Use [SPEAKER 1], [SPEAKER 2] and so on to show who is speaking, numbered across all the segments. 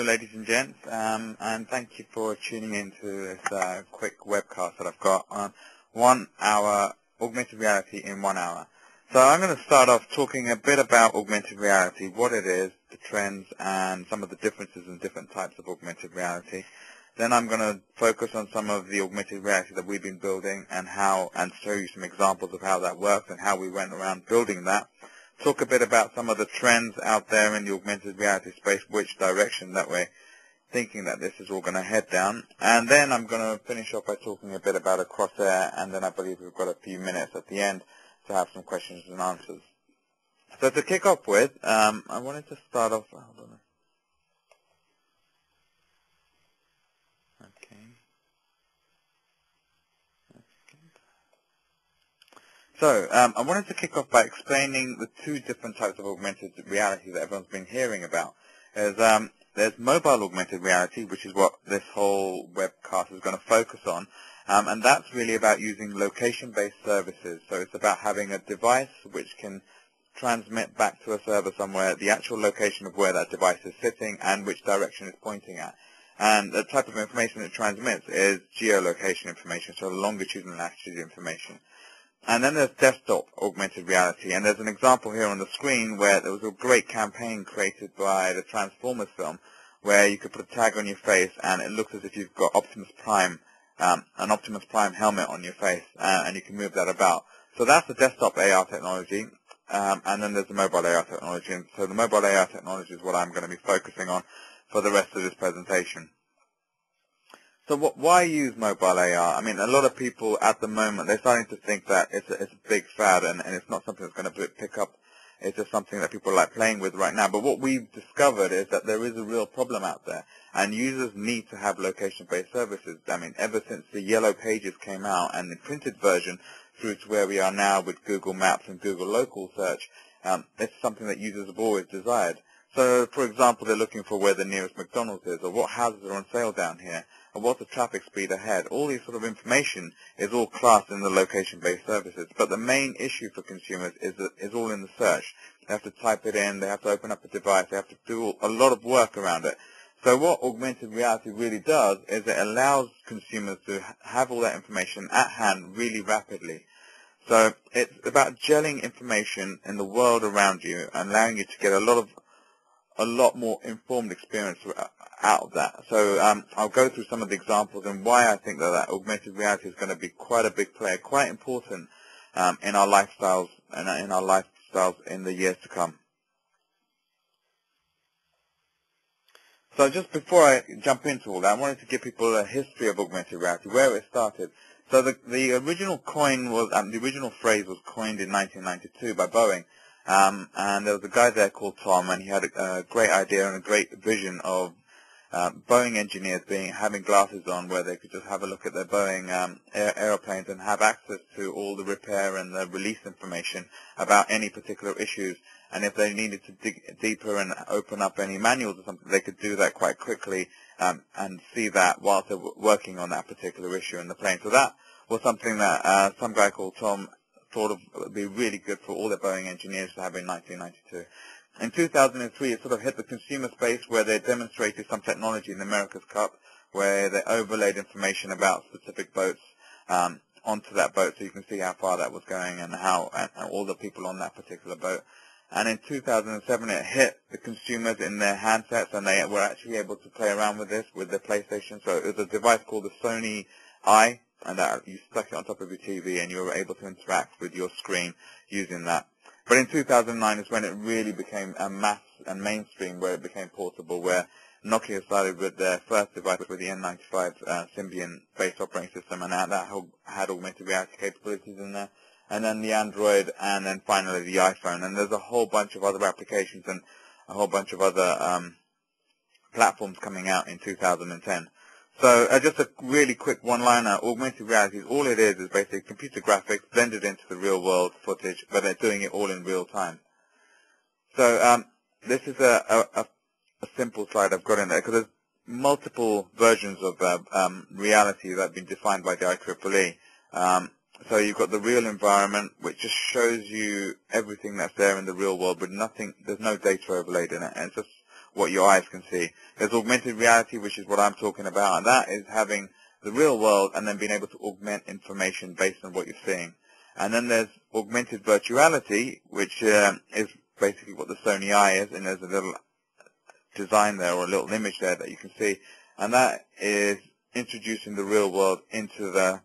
[SPEAKER 1] ladies and gents, and thank you for tuning in to this quick webcast that I've got on 1 hour augmented reality in 1 hour. So I'm going to start off talking a bit about augmented reality, what it is, the trends, and some of the differences in different types of augmented reality. Then I'm going to focus on some of the augmented reality that we've been building and show you some examples of how that works and how we went around building that. Talk a bit about some of the trends out there in the augmented reality space, which direction that we're thinking that this is all going to head down. And then I'm going to finish off by talking a bit about a crosshair, and then I believe we've got a few minutes at the end to have some questions and answers. So to kick off with, I wanted to start off... Hold on. Okay. So, I wanted to kick off by explaining the two different types of augmented reality that everyone's been hearing about. There's mobile augmented reality, which is what this whole webcast is going to focus on, and that's really about using location-based services. So it's about having a device which can transmit back to a server somewhere the actual location of where that device is sitting and which direction it's pointing at. And the type of information it transmits is geolocation information, so longitude and latitude information. And then there's desktop augmented reality, and there's an example here on the screen where there was a great campaign created by the Transformers film where you could put a tag on your face and it looks as if you've got Optimus Prime, an Optimus Prime helmet on your face, and you can move that about. So that's the desktop AR technology, and then there's the mobile AR technology. And so the mobile AR technology is what I'm going to be focusing on for the rest of this presentation. So why use mobile AR? I mean, a lot of people at the moment, they're starting to think that it's a big fad and it's not something that's going to pick up. It's just something that people are like playing with right now. But what we've discovered is that there is a real problem out there, and users need to have location-based services. I mean, ever since the Yellow Pages came out and the printed version through to where we are now with Google Maps and Google Local Search, it's something that users have always desired. So, for example, they're looking for where the nearest McDonald's is, or what houses are on sale down here, or what's the traffic speed ahead. All these sort of information is all classed in the location-based services. But the main issue for consumers is all in the search. They have to type it in, they have to open up a device, they have to do a lot of work around it. So what augmented reality really does is it allows consumers to have all that information at hand really rapidly. So it's about gelling information in the world around you and allowing you to get a lot more informed experience out of that. So I'll go through some of the examples and why I think that augmented reality is going to be quite a big player, quite important in our lifestyles in the years to come. So just before I jump into all that, I wanted to give people a history of augmented reality, where it started. So the original phrase was coined in 1992 by Boeing. And there was a guy there called Tom, and he had a great idea and a great vision of Boeing engineers having glasses on where they could just have a look at their Boeing aeroplanes and have access to all the repair and the release information about any particular issues. And if they needed to dig deeper and open up any manuals or something, they could do that quite quickly and see that whilst they're working on that particular issue in the plane. So that was something that some guy called Tom thought of would be really good for all the Boeing engineers to have in 1992. In 2003, it sort of hit the consumer space where they demonstrated some technology in the America's Cup where they overlaid information about specific boats onto that boat so you can see how far that was going and all the people on that particular boat. And in 2007, it hit the consumers in their handsets, and they were actually able to play around with this with their PlayStation. So it was a device called the Sony Eye, and you stuck it on top of your TV and you were able to interact with your screen using that. But in 2009 is when it really became a mass and mainstream, where it became portable, where Nokia started with their first device with the N95 Symbian-based operating system, and that had augmented reality capabilities in there. And then the Android, and then finally the iPhone. And there's a whole bunch of other applications and a whole bunch of other platforms coming out in 2010. So just a really quick one-liner, augmented reality, all it is basically computer graphics blended into the real-world footage, but they're doing it all in real time. So this is a simple slide I've got in there, because there's multiple versions of reality that have been defined by the IEEE. So you've got the real environment, which just shows you everything that's there in the real world, but there's no data overlaid in it, and it's just what your eyes can see. There's augmented reality, which is what I'm talking about, and that is having the real world and then being able to augment information based on what you're seeing. And then there's augmented virtuality, which is basically what the Sony Eye is, and there's a little design there or a little image there that you can see, and that is introducing the real world into the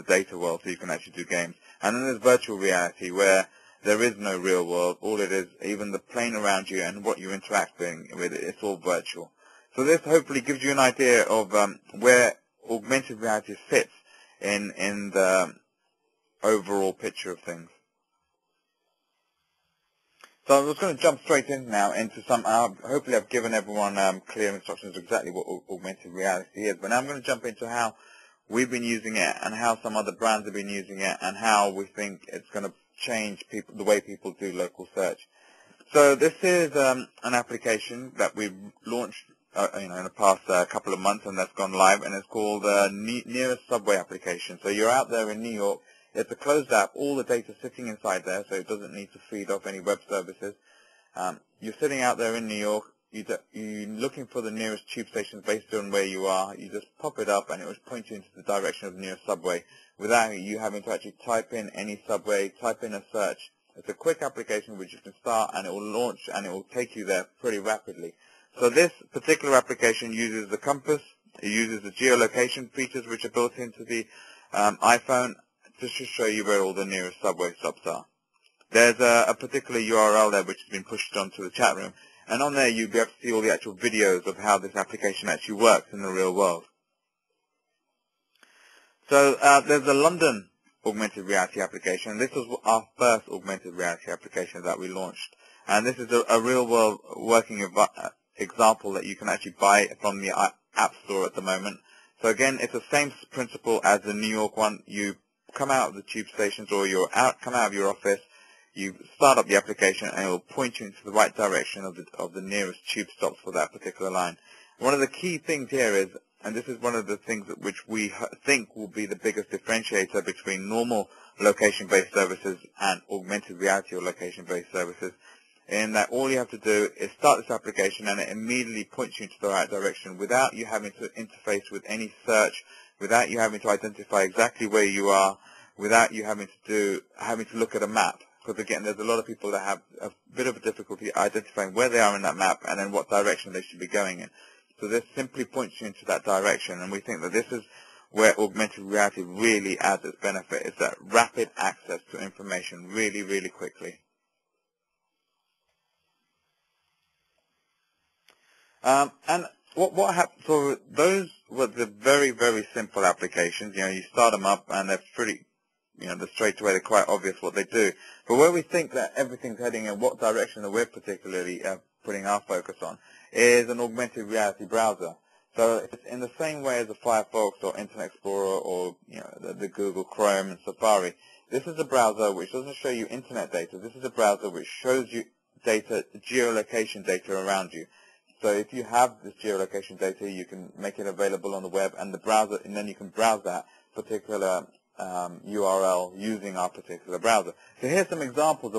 [SPEAKER 1] data world so you can actually do games. And then there's virtual reality, where there is no real world. All it is, even the plane around you and what you're interacting with, it's all virtual. So this hopefully gives you an idea of where augmented reality fits in the overall picture of things. So I'm just going to jump straight in now into some, hopefully I've given everyone clear instructions exactly what augmented reality is, but now I'm going to jump into how we've been using it and how some other brands have been using it and how we think it's going to change the way people do local search. So this is an application that we've launched in the past couple of months, and that's gone live, and it's called Nearest Subway application. So you're out there in New York. It's a closed app, all the data sitting inside there, so it doesn't need to feed off any web services. You're sitting out there in New York, you're looking for the nearest tube stations based on where you are. You just pop it up and it will point you into the direction of the nearest subway without you having to actually type in any subway, type in a search. It's a quick application which you can start, and it will launch and it will take you there pretty rapidly. So this particular application uses the compass, it uses the geolocation features which are built into the iPhone, just to show you where all the nearest subway stops are. There's a particular URL there which has been pushed onto the chat room, and on there you'll be able to see all the actual videos of how this application actually works in the real world. So there's a London augmented reality application. This was our first augmented reality application that we launched, and this is a real world working example that you can actually buy from the App Store at the moment. So again, it's the same principle as the New York one. You come out of the tube stations, or come out of your office, you start up the application, and it will point you into the right direction of the nearest tube stops for that particular line. One of the key things here is, and this is one of the things which we think will be the biggest differentiator between normal location-based services and augmented reality or location-based services, in that all you have to do is start this application and it immediately points you into the right direction without you having to interface with any search, without you having to identify exactly where you are, without you having to look at a map. Because again, there's a lot of people that have a bit of a difficulty identifying where they are in that map and then what direction they should be going in. So this simply points you into that direction, and we think that this is where augmented reality really adds its benefit, is that rapid access to information really, really quickly. And what happened? So those were the very, very simple applications. You start them up and they're pretty, they're straight away, they're quite obvious what they do. But where we think that everything's heading in what direction that we're particularly putting our focus on is an augmented reality browser. So it's in the same way as a Firefox or Internet Explorer or the Google Chrome and Safari. This is a browser which doesn't show you internet data. This is a browser which shows you data, geolocation data around you. So if you have this geolocation data, you can make it available on the web, and then you can browse that particular URL using our particular browser. So here's some examples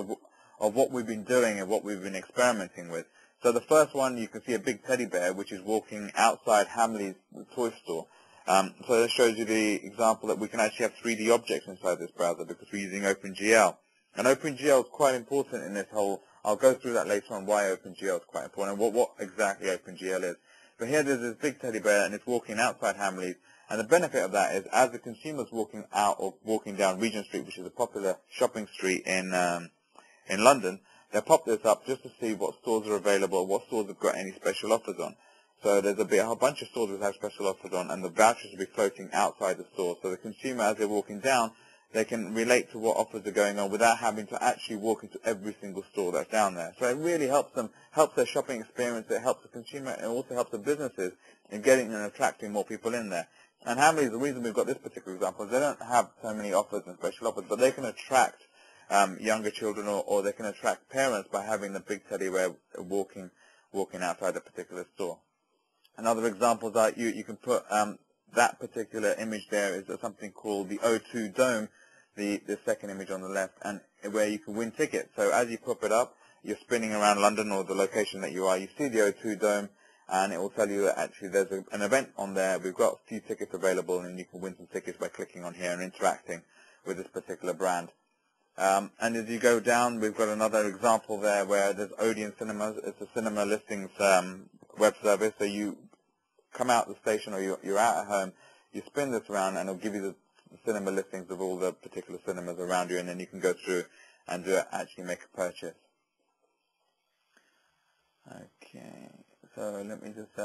[SPEAKER 1] of what we've been doing and what we've been experimenting with. So the first one, you can see a big teddy bear which is walking outside Hamley's toy store. So this shows you the example that we can actually have 3D objects inside this browser because we're using OpenGL. And OpenGL is quite important in this whole. I'll go through that later on, why OpenGL is quite important and what exactly OpenGL is. But here there's this big teddy bear and it's walking outside Hamley's. And the benefit of that is, as the consumer's walking out or walking down Regent Street, which is a popular shopping street in London, they pop this up just to see what stores are available, what stores have got any special offers on. So there's a bunch of stores that have special offers on, and the vouchers will be floating outside the store. So the consumer, as they're walking down, they can relate to what offers are going on without having to actually walk into every single store that's down there. So it really helps them, helps their shopping experience, it helps the consumer, and it also helps the businesses in getting and attracting more people in there. And Hamley's, the reason we've got this particular example is they don't have so many offers and special offers, but they can attract younger children or they can attract parents by having the big teddy bear walking outside a particular store. Another example that you can put that particular image there is something called the O2 Dome, the second image on the left, and where you can win tickets. So as you pop it up, you're spinning around London or the location that you are, you see the O2 Dome, and it will tell you that actually there's an event on there. We've got a few tickets available, and you can win some tickets by clicking on here and interacting with this particular brand. And as you go down, we've got another example there where there's Odeon Cinemas. It's a cinema listings web service. So you come out the station or you're out at home, you spin this around, and it'll give you the cinema listings of all the particular cinemas around you, and then you can go through and actually make a purchase. Okay, so let me just,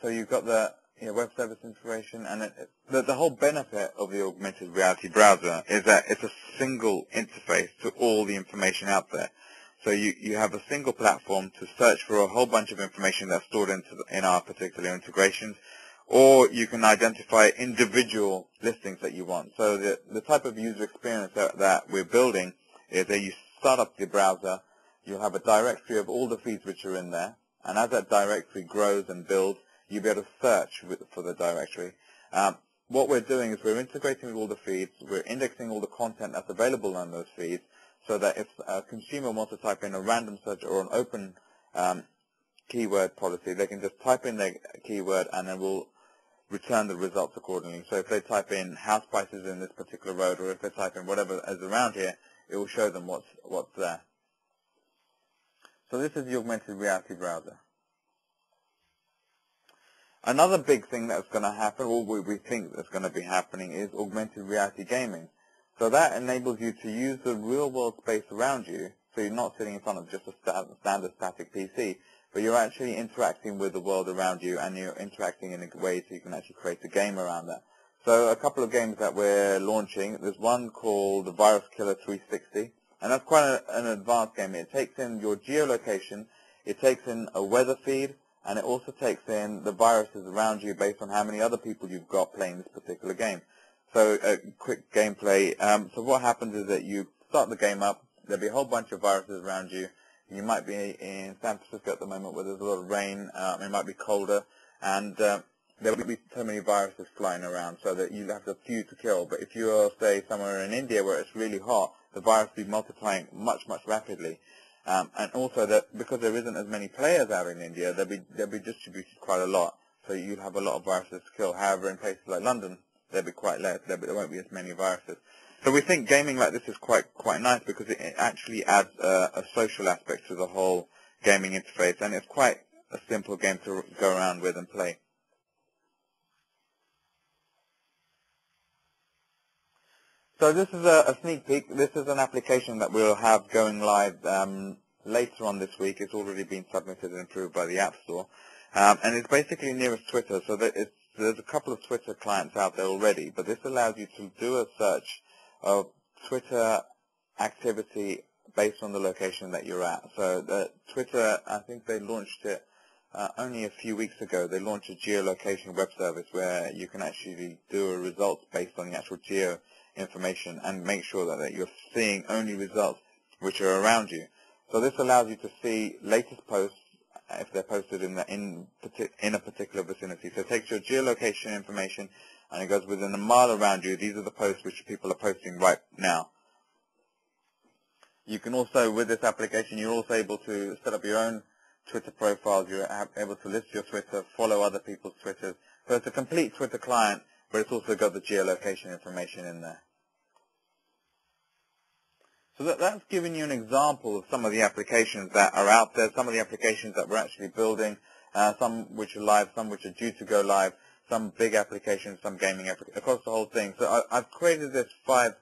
[SPEAKER 1] so you've got the web service information, and the whole benefit of the augmented reality browser is that it's a single interface to all the information out there. So you have a single platform to search for a whole bunch of information that's stored in our particular integrations, or you can identify individual listings that you want. So the type of user experience that we're building is that you start up the browser, you'll have a directory of all the feeds which are in there, and as that directory grows and builds, you'll be able to search for the directory. What we're doing is we're integrating with all the feeds, we're indexing all the content that's available on those feeds, so that if a consumer wants to type in a random search or an open keyword policy, they can just type in their keyword and then we'll return the results accordingly. So if they type in house prices in this particular road, or if they type in whatever is around here, it will show them what's there. So this is the augmented reality browser. Another big thing that's going to happen, or we think that's going to be happening, is augmented reality gaming. So that enables you to use the real-world space around you, so you're not sitting in front of just a standard static PC, but you're actually interacting with the world around you, and you're interacting in a way so you can actually create a game around that. So a couple of games that we're launching, there's one called the Virus Killer 360, and that's quite an advanced game. It takes in your geolocation, it takes in a weather feed, and it also takes in the viruses around you based on how many other people you've got playing this particular game. So a quick gameplay. So what happens is that you start the game up, there'll be a whole bunch of viruses around you. You might be in San Francisco at the moment where there's a lot of rain, it might be colder, and there will be so many viruses flying around so that you have a few to kill. But if you're, say, somewhere in India where it's really hot, the virus will be multiplying much, much rapidly. And also that because there isn't as many players out in India, they'll be distributed quite a lot, so you'll have a lot of viruses to kill. However, in places like London, there'll be quite less, there won't be as many viruses. So we think gaming like this is quite nice because it actually adds a social aspect to the whole gaming interface, and it's quite a simple game to go around with and play. So this is a sneak peek. This is an application that we'll have going live later on this week. It's already been submitted and approved by the App Store, and it's basically nearest Twitter. So there's a couple of Twitter clients out there already, but this allows you to do a search of Twitter activity based on the location that you're at. So Twitter, I think they launched it only a few weeks ago. They launched a geolocation web service where you can actually do a results based on the actual geo information and make sure that you're seeing only results which are around you. So this allows you to see latest posts if they're posted in a particular vicinity. So it takes your geolocation information and it goes within a mile around you. These are the posts which people are posting right now. You can also, with this application, you're also able to set up your own Twitter profiles. You're able to list your Twitter, follow other people's Twitters. So it's a complete Twitter client, but it's also got the geolocation information in there. So that's giving you an example of some of the applications that are out there, some of the applications that we're actually building, some which are live, some which are due to go live, some big applications, some gaming applications, across the whole thing. So I've created this five-step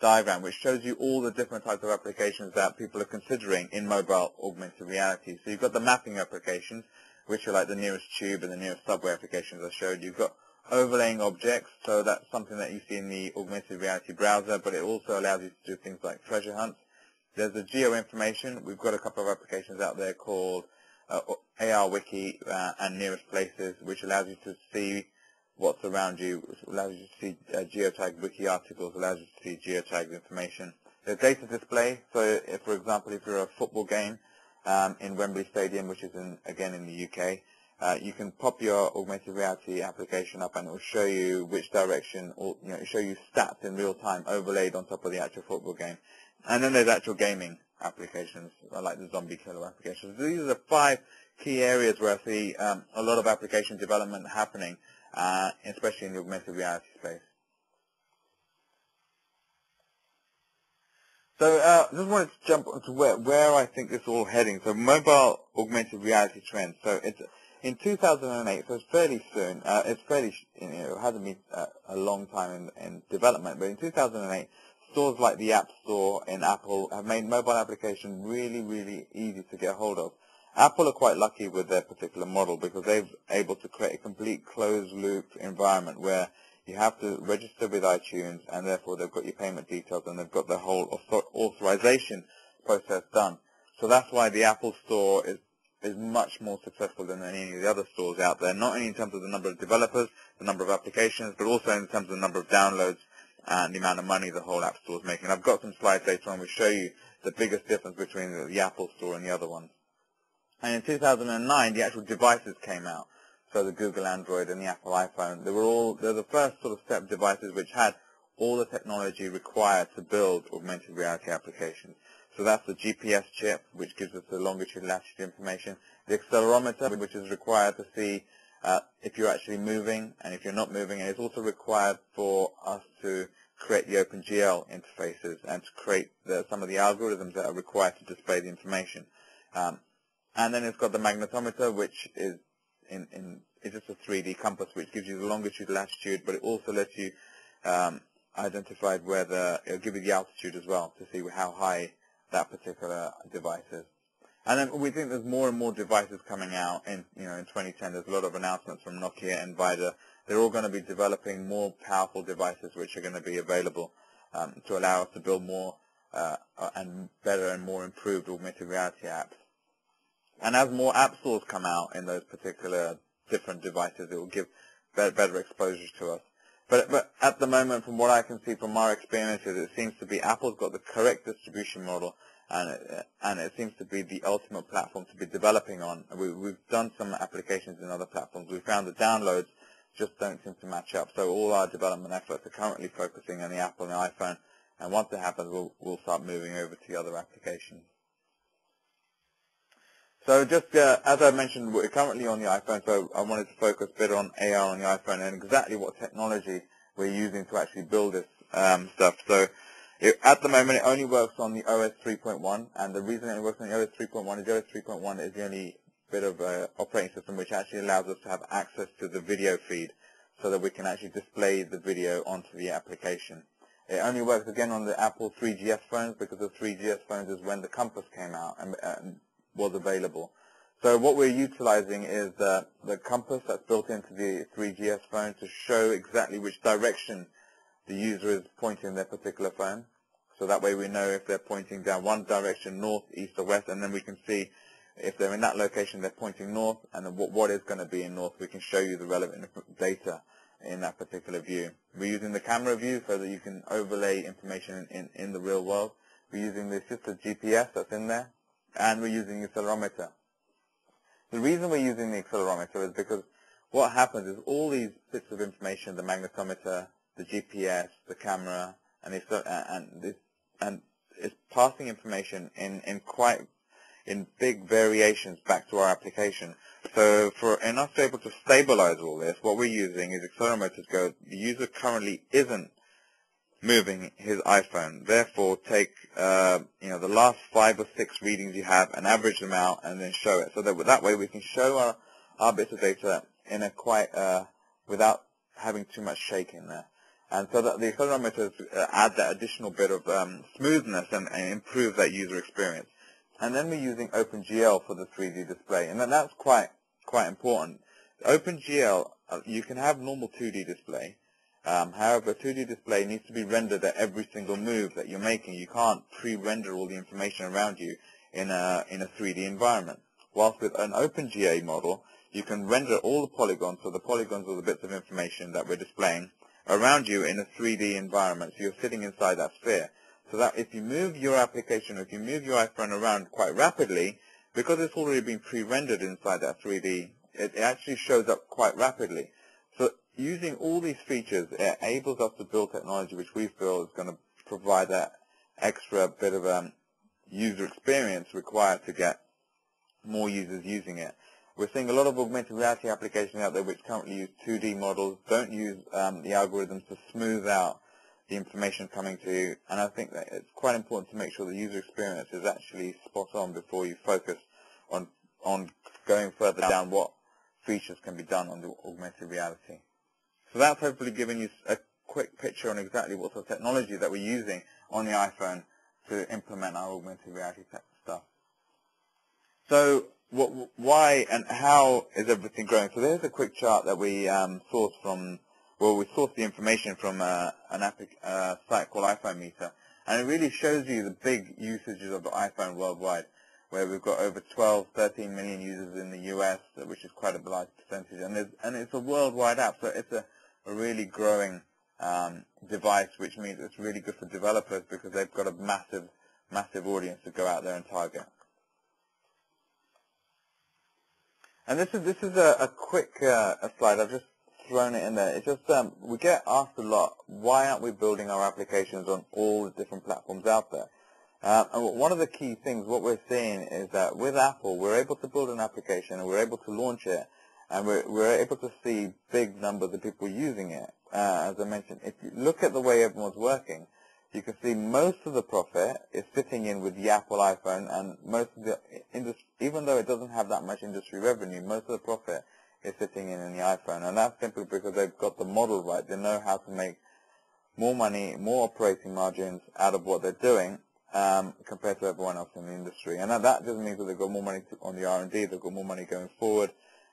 [SPEAKER 1] diagram which shows you all the different types of applications that people are considering in mobile augmented reality. So you've got the mapping applications, which are like the nearest tube and the nearest subway applications I showed. You've got overlaying objects, so that's something that you see in the augmented reality browser, but it also allows you to do things like treasure hunts. There's the geo information. We've got a couple of applications out there called AR Wiki and Nearest Places, which allows you to see what's around you, allows you to see geotagged wiki articles, allows you to see geotagged information. There's data display, so for example, if you're a football game in Wembley Stadium, which is again in the UK, you can pop your augmented reality application up and it will show you which direction, or show you stats in real time overlaid on top of the actual football game. And then there's actual gaming applications, like the zombie killer applications. These are the 5 key areas where I see a lot of application development happening, especially in the augmented reality space. So just wanted to jump onto where I think this is all heading. So mobile augmented reality trends. So it's in 2008, so it's fairly soon. It's fairly, it hasn't been a long time in development, but in 2008, stores like the App Store in Apple have made mobile application really, really easy to get hold of. Apple are quite lucky with their particular model because they've able to create a complete closed-loop environment where you have to register with iTunes, and therefore they've got your payment details and they've got the whole authorization process done. So that's why the Apple Store is much more successful than any of the other stores out there, not only in terms of the number of developers, the number of applications, but also in terms of the number of downloads and the amount of money the whole App Store is making. I've got some slides later on which show you the biggest difference between the Apple Store and the other ones. And in 2009, the actual devices came out. So the Google Android and the Apple iPhone, they're the first sort of step devices which had all the technology required to build augmented reality applications. So that's the GPS chip, which gives us the longitude and latitude information, the accelerometer, which is required to see if you're actually moving and if you're not moving, and it's also required for us to create the OpenGL interfaces and to create some of the algorithms that are required to display the information. And then it's got the magnetometer, which is it's just a 3D compass, which gives you the longitude, latitude, but it also lets you identify it'll give you the altitude as well to see how high that particular device is. And then we think there's more and more devices coming out in 2010. There's a lot of announcements from Nokia and Vida. They're all going to be developing more powerful devices which are going to be available to allow us to build more and better and more improved augmented reality apps. And as more app stores come out in those particular different devices, it will give better exposure to us. But at the moment, from what I can see from our experiences, it seems to be Apple's got the correct distribution model, and it seems to be the ultimate platform to be developing on. We've done some applications in other platforms. We found the downloads just don't seem to match up. So all our development efforts are currently focusing on the Apple and the iPhone, and once it happens, we'll start moving over to the other applications. So just as I mentioned, we're currently on the iPhone, so I wanted to focus a bit on AR on the iPhone and exactly what technology we're using to actually build this stuff. So at the moment, it only works on the OS 3.1, and the reason it works on the OS 3.1 is the OS 3.1 is the only bit of operating system which actually allows us to have access to the video feed so that we can actually display the video onto the application. It only works again on the Apple 3GS phones because the 3GS phones is when the compass came out and was available. So what we're utilizing is the compass that's built into the 3GS phone to show exactly which direction the user is pointing their particular phone. So that way we know if they're pointing down one direction, north, east, or west, and then we can see if they're in that location, they're pointing north, and then what is going to be in north, we can show you the relevant data in that particular view. We're using the camera view so that you can overlay information in the real world. We're using the assisted GPS that's in there, and we're using the accelerometer. The reason we're using the accelerometer is because what happens is all these bits of information, the magnetometer, the GPS, the camera, and it's passing information in big variations back to our application. So in us to be able to stabilize all this, what we're using is accelerometers go, the user currently isn't moving his iPhone. Therefore, take the last 5 or 6 readings you have and average them out and then show it. So that way we can show our bits of data in a without having too much shake in there. And so that the accelerometers add that additional bit of smoothness and improve that user experience. And then we're using OpenGL for the 3D display, and then that's quite important. OpenGL, you can have normal 2D display. However, 2D display needs to be rendered at every single move that you're making. You can't pre-render all the information around you in a 3D environment. Whilst with an OpenGL model, you can render all the polygons, so the polygons are the bits of information that we're displaying around you in a 3D environment. So you're sitting inside that sphere. So that if you move your application, or if you move your iPhone around quite rapidly, because it's already been pre-rendered inside that 3D it actually shows up quite rapidly. So using all these features, it enables us to build technology which we feel is going to provide that extra bit of user experience required to get more users using it. We're seeing a lot of augmented reality applications out there which currently use 2D models, don't use the algorithms to smooth out the information coming to you, and I think that it's quite important to make sure the user experience is actually spot on before you focus on going further down what features can be done on the augmented reality. So that's hopefully giving you a quick picture on exactly what sort of technology that we're using on the iPhone to implement our augmented reality stuff. So why and how is everything growing? So there's a quick chart that we sourced from, we sourced the information from a site called iPhone Meter, and it really shows you the big usages of the iPhone worldwide, where we've got over 13 million users in the US, which is quite a large percentage, and it's a worldwide app, so it's a really growing device, which means it's really good for developers because they've got a massive audience to go out there and target. And this is a quick slide. I've just thrown it in there. It's just we get asked a lot, why aren't we building our applications on all the different platforms out there? And one of the key things, what we're seeing is that with Apple, we're able to build an application and we're able to launch it, and we're able to see big numbers of people using it. As I mentioned, if you look at the way everyone's working, you can see most of the profit is sitting in with the Apple iPhone, and most of the even though it doesn't have that much industry revenue, most of the profit is sitting in the iPhone, and that's simply because they've got the model right. They know how to make more money, more operating margins out of what they're doing compared to everyone else in the industry. And that just means that they've got more money on the R&D, they've got more money going forward,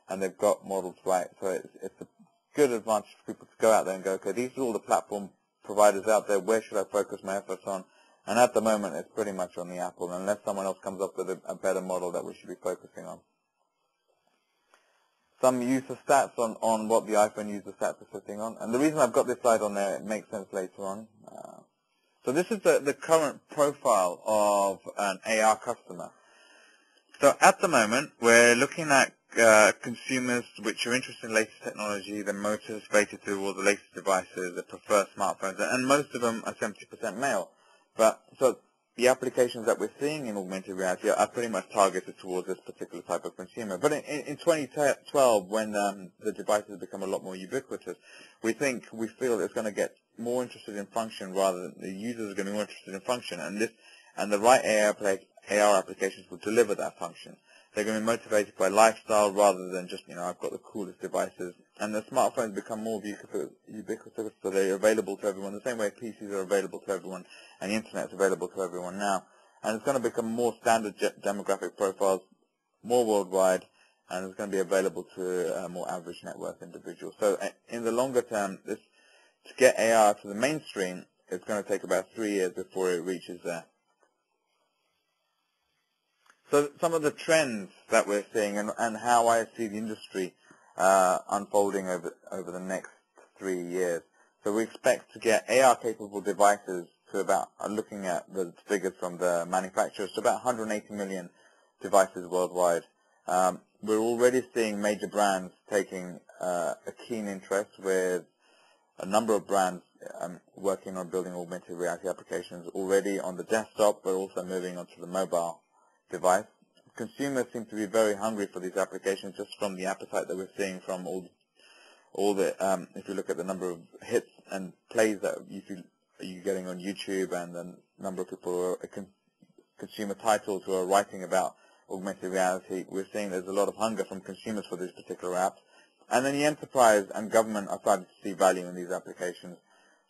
[SPEAKER 1] and they've got models right. So it's a good advantage for people to go out there and go, okay, these are all the platform providers out there, where should I focus my efforts on? And at the moment, it's pretty much on the Apple, unless someone else comes up with a better model that we should be focusing on. Some user stats on what the iPhone user stats are sitting on. And the reason I've got this slide on there, it makes sense later on. So this is the current profile of an AR customer. So at the moment, we're looking at consumers which are interested in latest technology, they're motivated towards the latest devices, they prefer smartphones, and most of them are 70% male. But so the applications that we're seeing in augmented reality are pretty much targeted towards this particular type of consumer. But in 2012, when the devices become a lot more ubiquitous, we feel it's going to get more interested in function rather than the users are going to be more interested in function, and the right AR applications will deliver that function. They're going to be motivated by lifestyle rather than just, I've got the coolest devices. And the smartphones become more ubiquitous, so they're available to everyone, the same way PCs are available to everyone, and the Internet's available to everyone now. And it's going to become more standard demographic profiles, more worldwide, and it's going to be available to more average net worth individuals. So in the longer term, to get AR to the mainstream, it's going to take about 3 years before it reaches there. So some of the trends that we're seeing and how I see the industry unfolding over the next 3 years. So we expect to get AR-capable devices to about, looking at the figures from the manufacturers, to about 180 million devices worldwide. We're already seeing major brands taking a keen interest, with a number of brands working on building augmented reality applications already on the desktop, but also moving onto the mobile device. Consumers seem to be very hungry for these applications, just from the appetite that we're seeing from all the if you look at the number of hits and plays that you're getting on YouTube, and the number of people who are consumer titles who are writing about augmented reality, we're seeing there's a lot of hunger from consumers for these particular apps. And then the enterprise and government are starting to see value in these applications.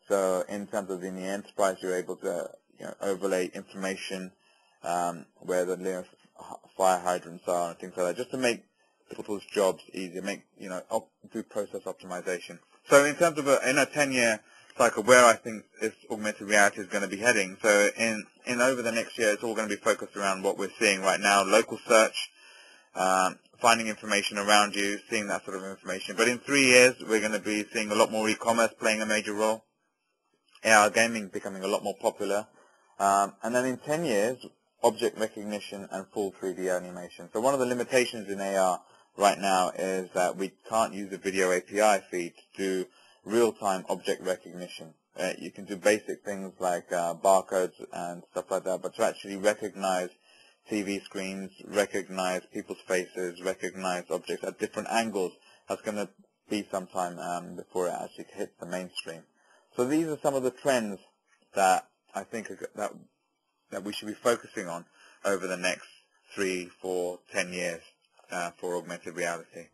[SPEAKER 1] So in terms of in the enterprise, you're able to overlay information where the nearest fire hydrants are and things like that, just to make people's jobs easier, do process optimization. So in terms of a 10-year cycle, where I think this augmented reality is going to be heading, so in over the next year, it's all going to be focused around what we're seeing right now: local search, finding information around you, seeing that sort of information. But in 3 years, we're going to be seeing a lot more e-commerce playing a major role, AR gaming becoming a lot more popular, and then in 10 years, object recognition and full 3D animation. So one of the limitations in AR right now is that we can't use a video API feed to do real-time object recognition. You can do basic things like barcodes and stuff like that, but to actually recognize TV screens, recognize people's faces, recognize objects at different angles, that's going to be some time before it actually hits the mainstream. So these are some of the trends that I think that we should be focusing on over the next 3, 4, 10 years for augmented reality.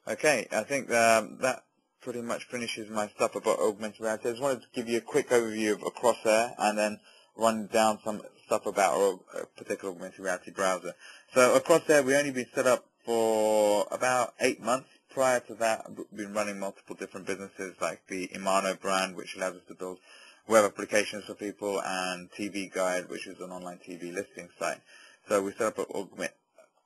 [SPEAKER 1] Okay, I think that pretty much finishes my stuff about augmented reality. I just wanted to give you a quick overview of Crosshair and then run down some stuff about a particular augmented reality browser. So Crosshair, we only been set up for about 8 months. Prior to that, I've been running multiple different businesses like the Imano brand, which allows us to build web applications for people, and TV Guide, which is an online TV listing site. So we set up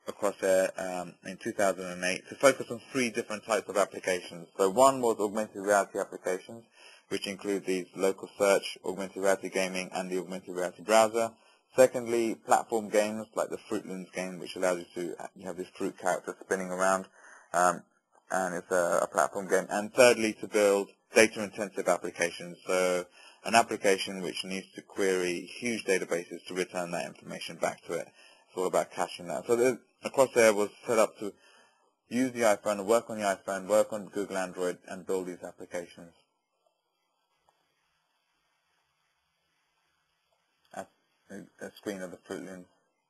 [SPEAKER 1] Crosshair in 2008 to focus on 3 different types of applications. So one was augmented reality applications, which include these local search, augmented reality gaming, and the augmented reality browser. Secondly, platform games like the Fruit Looms game, which allows you have this fruit character spinning around, and it's a platform game. And thirdly, to build data-intensive applications, so an application which needs to query huge databases to return that information back to it. It's all about caching that. So Crosshair was set up to use the iPhone, work on the iPhone, work on Google Android, and build these applications. A screen of the Fruit Looms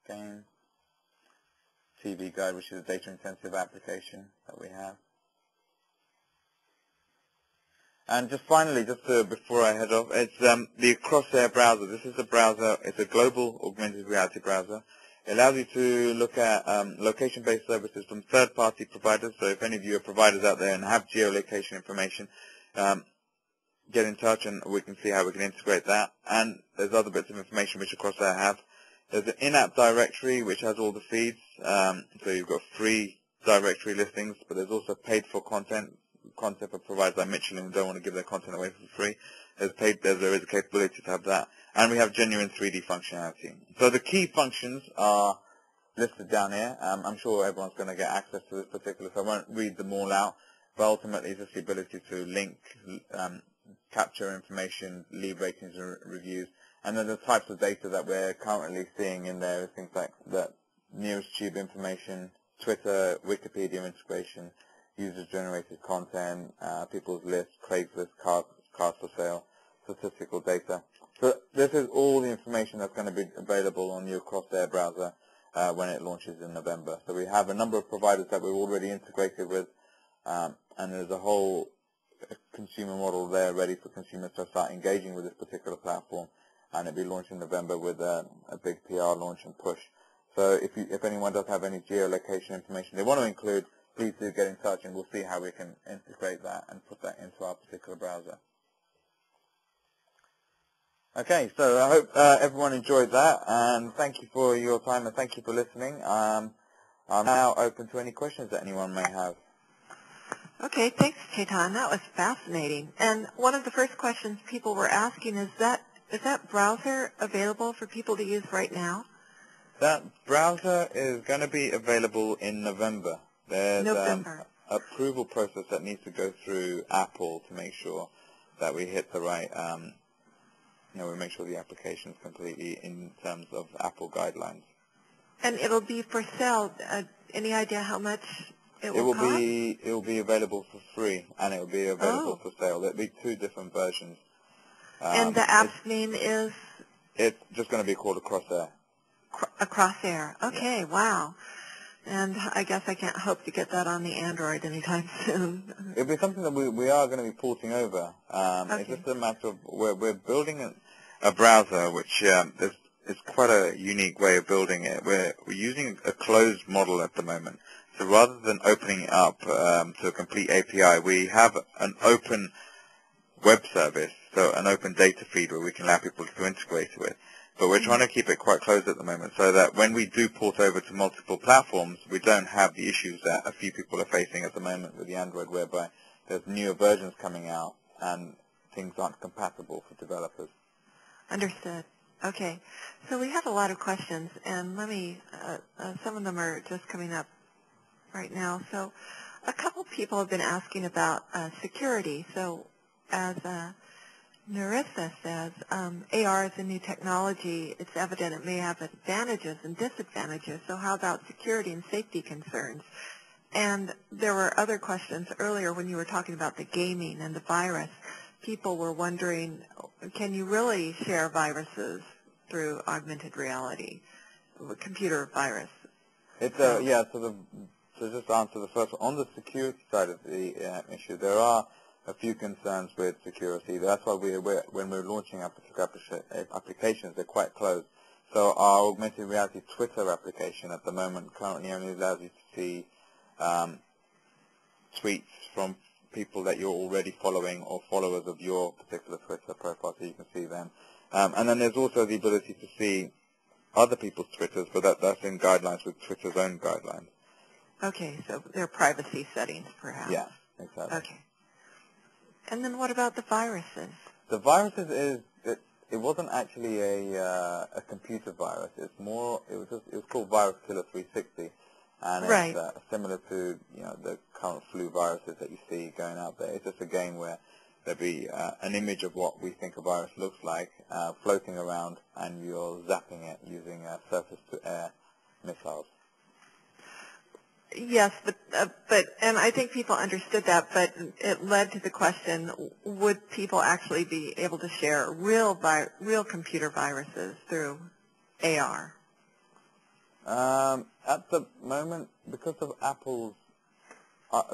[SPEAKER 1] game, TV Guide, which is a data-intensive application that we have. And just finally, before I head off, it's the Crosshair Browser. This is a browser. It's a global augmented reality browser. It allows you to look at location-based services from third-party providers. So if any of you are providers out there and have geolocation information, get in touch and we can see how we can integrate that. And there's other bits of information which Crosshair have. There's an in-app directory which has all the feeds. So you've got free directory listings, but there's also paid-for content for providers like Michelin who don't want to give their content away for free. There is a capability to have that. And we have genuine 3D functionality. So the key functions are listed down here. I'm sure everyone's going to get access to this particular, so I won't read them all out. But ultimately, it's just the ability to link, capture information, leave ratings and reviews. And then the types of data that we're currently seeing in there is things like the nearest tube information, Twitter, Wikipedia integration, user-generated content, people's lists, Craigslist, cars for sale, statistical data. So this is all the information that's going to be available on your Crosshair browser when it launches in November. So we have a number of providers that we're already integrated with, and there's a whole consumer model there ready for consumers to start engaging with this particular platform, and it'll be launched in November with a big PR launch and push. So if anyone does have any geolocation information they want to include, please do get in touch and we'll see how we can integrate that and put that into our particular browser. Okay, so I hope everyone enjoyed that, and thank you for your time and thank you for listening. I'm now open to any questions that anyone may have.
[SPEAKER 2] Okay, thanks, Chetan. That was fascinating. And one of the first questions people were asking is that browser available for people to use right now?
[SPEAKER 1] That browser is going to be available in November. There's an approval process that needs to go through Apple to make sure that we hit the right, we make sure the application is completely in terms of Apple guidelines.
[SPEAKER 2] And it'll be for sale. Any idea how much it will cost?
[SPEAKER 1] It will be available for free, and it will be available for sale. There'll be 2 different versions.
[SPEAKER 2] And the app's name is?
[SPEAKER 1] It's just going to be called a Crosshair.
[SPEAKER 2] A Crosshair. Okay,
[SPEAKER 1] yeah.
[SPEAKER 2] Wow. And I guess I can't hope to get that on the Android anytime soon.
[SPEAKER 1] It'll be something that we are going to be porting over. It's just a matter of we're building a browser which is quite a unique way of building it. We're using a closed model at the moment. So rather than opening it up to a complete API, we have an open web service, so an open data feed where we can allow people to integrate to it. But we're trying to keep it quite closed at the moment so that when we do port over to multiple platforms, we don't have the issues that a few people are facing at the moment with the Android, whereby there's newer versions coming out and things aren't compatible for developers.
[SPEAKER 2] Understood. Okay. So we have a lot of questions, and let me, some of them are just coming up right now. So a couple people have been asking about security. So as Narissa says, AR is a new technology. It's evident it may have advantages and disadvantages. So how about security and safety concerns? And there were other questions earlier when you were talking about the gaming and the virus. People were wondering, can you really share viruses through augmented reality, computer virus?
[SPEAKER 1] It's yeah. So just to answer the first one, on the security side of the issue, there are a few concerns with security. That's why when we're launching applications, they're quite closed. So our augmented reality Twitter application at the moment currently only allows you to see tweets from people that you're already following or followers of your particular Twitter profile, so you can see them. And then there's also the ability to see other people's Twitters, but that's in guidelines with Twitter's own guidelines.
[SPEAKER 2] Okay, so they're privacy settings, perhaps.
[SPEAKER 1] Yeah, exactly.
[SPEAKER 2] Okay. And then what about the viruses?
[SPEAKER 1] The viruses it wasn't actually a computer virus. It was called Virus Killer 360, and
[SPEAKER 2] right.
[SPEAKER 1] It's similar to the current flu viruses that you see going out there. It's just a game where there'll be an image of what we think a virus looks like floating around, and you're zapping it using surface-to-air missiles.
[SPEAKER 2] Yes, but and I think people understood that, but it led to the question: would people actually be able to share real computer viruses through AR?
[SPEAKER 1] At the moment, because of Apple's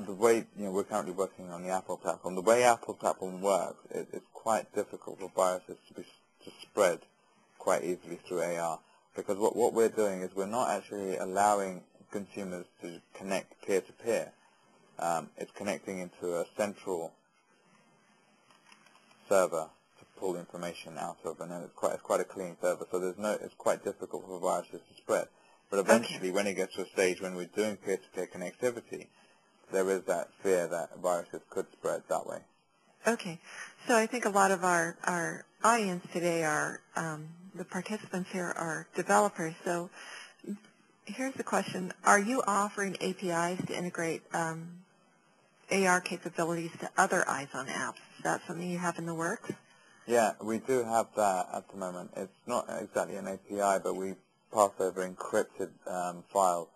[SPEAKER 1] the way we're currently working on the Apple platform, the way Apple platform works, it's quite difficult for viruses to spread quite easily through AR. Because what we're doing is we're not actually allowing consumers to connect peer-to-peer. It's connecting into a central server to pull information out of, and then it's quite a clean server. So it's quite difficult for viruses to spread. But eventually, when it gets to a stage when we're doing peer-to-peer connectivity, there is that fear that viruses could spread that way.
[SPEAKER 2] Okay. So I think a lot of our audience today are, the participants here are developers. So here's the question. Are you offering APIs to integrate AR capabilities to other iPhone apps? Is that something you have in the works?
[SPEAKER 1] Yeah, we do have that at the moment. It's not exactly an API, but we pass over encrypted files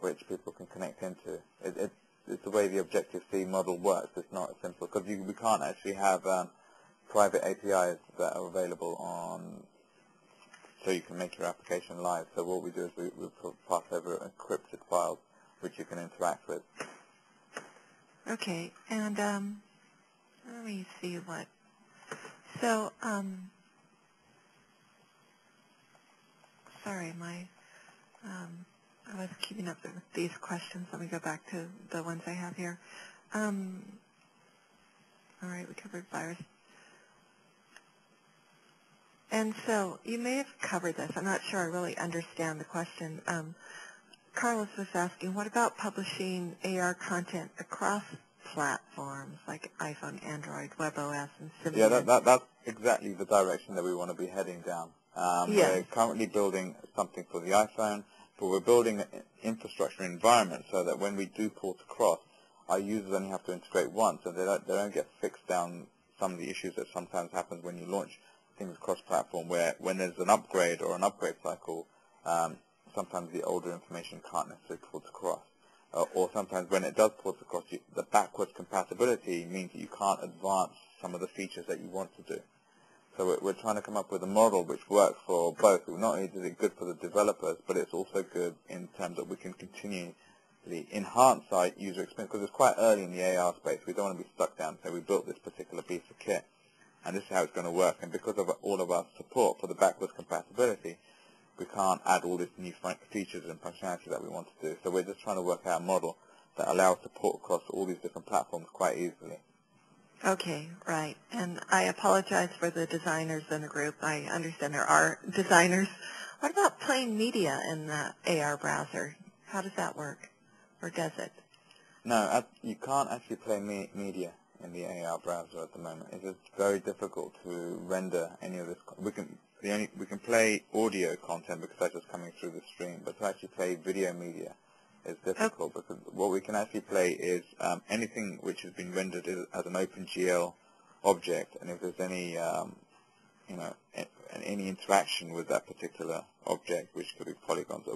[SPEAKER 1] which people can connect into. It's the way the Objective-C model works. It's not as simple, because we can't actually have private APIs that are available so you can make your application live. So what we do is we pass over encrypted files which you can interact with.
[SPEAKER 2] Okay, and let me see what. So, sorry, I was keeping up with these questions. Let me go back to the ones I have here. All right, we covered virus. And so you may have covered this. I'm not sure I really understand the question. Carlos was asking, what about publishing AR content across platforms like iPhone, Android, WebOS, and similar?
[SPEAKER 1] Yeah, that's exactly the direction that we want to be heading down. We're currently building something for the iPhone, but we're building an infrastructure environment so that when we do port across, our users only have to integrate once, and they don't get fixed down some of the issues that sometimes happens when you launch things cross-platform, where when there's an upgrade or an upgrade cycle, sometimes the older information can't necessarily port across. Or sometimes when it does port across, the backwards compatibility means that you can't advance some of the features that you want to do. So we're trying to come up with a model which works for both. Not only is it good for the developers, but it's also good in terms that we can continually enhance our user experience, because it's quite early in the AR space. We don't want to be stuck down. So we built this particular piece of kit, and this is how it's going to work. And because of all of our support for the backwards compatibility, we can't add all these new features and functionality that we want to do. So we're just trying to work out a model that allows support across all these different platforms quite easily.
[SPEAKER 2] Okay, right. And I apologize for the designers in the group. I understand there are designers. What about playing media in the AR browser? How does that work? Or does it?
[SPEAKER 1] No, you can't actually play media in the AR browser at the moment. It's just very difficult to render any of this. We can play audio content because that's just coming through the stream, but to actually play video media is difficult because what we can actually play is anything which has been rendered as an OpenGL object, and if there's any any interaction with that particular object, which could be polygons,